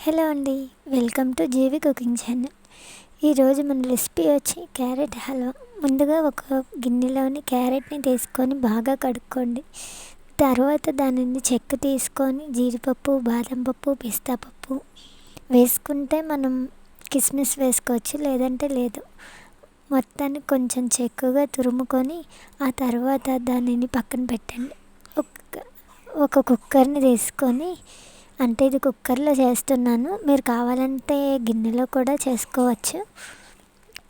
Hello అండి, welcome to Jeevi cooking channel. ఈరోజు మన రెసిపీ వచ్చి క్యారెట్ హల్వా. ముందుగా ఒక గిన్నెలోని క్యారెట్ని తీసుకొని బాగా కడుక్కోండి. తర్వాత దానిని చెక్కు తీసుకొని జీడిపప్పు, బాదం పప్పు, పిస్తా పప్పు వేసుకుంటే మనం కిస్మిస్ వేసుకోవచ్చు, లేదంటే లేదు. మొత్తాన్ని కొంచెం చెక్కుగా తురుముకొని ఆ తర్వాత దానిని పక్కన పెట్టండి. ఒక కుక్కర్ని తీసుకొని, అంటే ఇది కుక్కర్లో చేస్తున్నాను, మీరు కావాలంటే గిన్నెలో కూడా చేసుకోవచ్చు.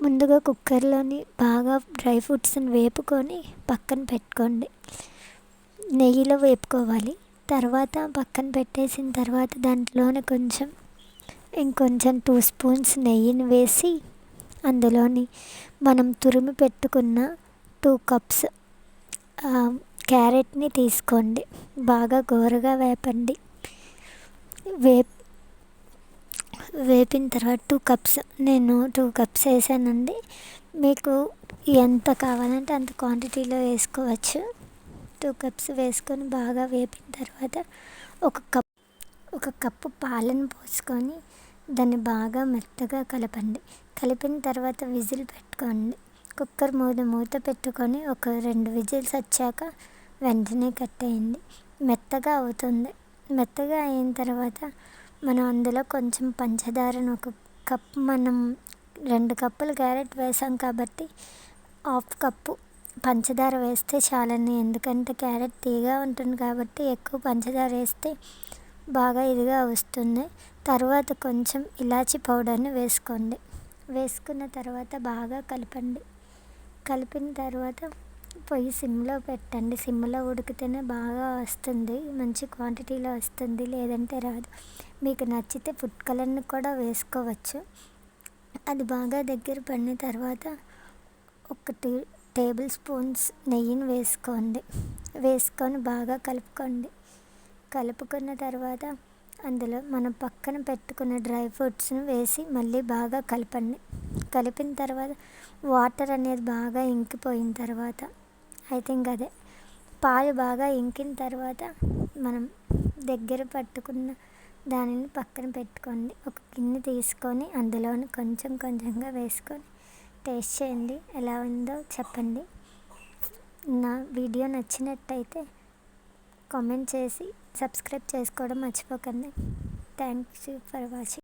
ముందుగా కుక్కర్లోని బాగా డ్రై ఫ్రూట్స్ని వేపుకొని పక్కన పెట్టుకోండి. నెయ్యిలో వేపుకోవాలి. తర్వాత పక్కన పెట్టేసిన తర్వాత దాంట్లోనే ఇంకొంచెం 2 స్పూన్స్ నెయ్యిని వేసి అందులోని మనం తురిమి పెట్టుకున్న 2 కప్స్ క్యారెట్ని తీసుకోండి. బాగా గోరగా వేపండి. వేపిన తర్వాత 2 కప్స్, నేను 2 కప్స్ వేసానండి. మీకు ఎంత కావాలంటే అంత క్వాంటిటీలో వేసుకోవచ్చు. 2 కప్స్ వేసుకొని బాగా వేపిన తర్వాత ఒక కప్పు పాలను పోసుకొని దాన్ని బాగా మెత్తగా కలపండి. కలిపిన తర్వాత విజిల్ పెట్టుకోండి. కుక్కర్ మూత పెట్టుకొని ఒక 2 విజిల్స్ వచ్చాక వెంటనే కట్టేయండి. మెత్తగా అవుతుంది. మెత్తగా అయిన తర్వాత మనం అందులో కొంచెం పంచదారను మనం 2 కప్పులు క్యారెట్ వేసాం కాబట్టి 1/2 కప్పు పంచదార వేస్తే చాలండి. ఎందుకంటే క్యారెట్ తీగా ఉంటుంది కాబట్టి ఎక్కువ పంచదార వేస్తే బాగా ఇదిగా వస్తుంది. తర్వాత కొంచెం ఇలాచీ పౌడర్ని వేసుకోండి. వేసుకున్న తర్వాత బాగా కలపండి. కలిపిన తర్వాత పొయ్యి సిమ్లో పెట్టండి. సిమ్లో ఉడికితేనే బాగా వస్తుంది, మంచి క్వాంటిటీలో వస్తుంది, లేదంటే రాదు. మీకు నచ్చితే ఫుడ్ కలర్ని కూడా వేసుకోవచ్చు. అది బాగా దగ్గర పడిన తర్వాత 1 టేబుల్ స్పూన్స్ నెయ్యిని వేసుకొని బాగా కలుపుకున్న తర్వాత అందులో మనం పక్కన పెట్టుకున్న డ్రై ఫ్రూట్స్ని వేసి మళ్ళీ బాగా కలపండి. కలిపిన తర్వాత వాటర్ అనేది బాగా ఇంకిపోయిన తర్వాత, పాలు బాగా ఇంకిన తర్వాత మనం దగ్గర పట్టుకున్న దానిని పక్కన పెట్టుకోండి. ఒక గిన్నె తీసుకొని అందులోని కొంచెంగా వేసుకొని టేస్ట్ చేయండి. ఎలా ఉందో చెప్పండి. నా వీడియో నచ్చినట్టయితే కామెంట్ చేసి సబ్స్క్రైబ్ చేసుకోవడం మర్చిపోకండి. Thanks for watching.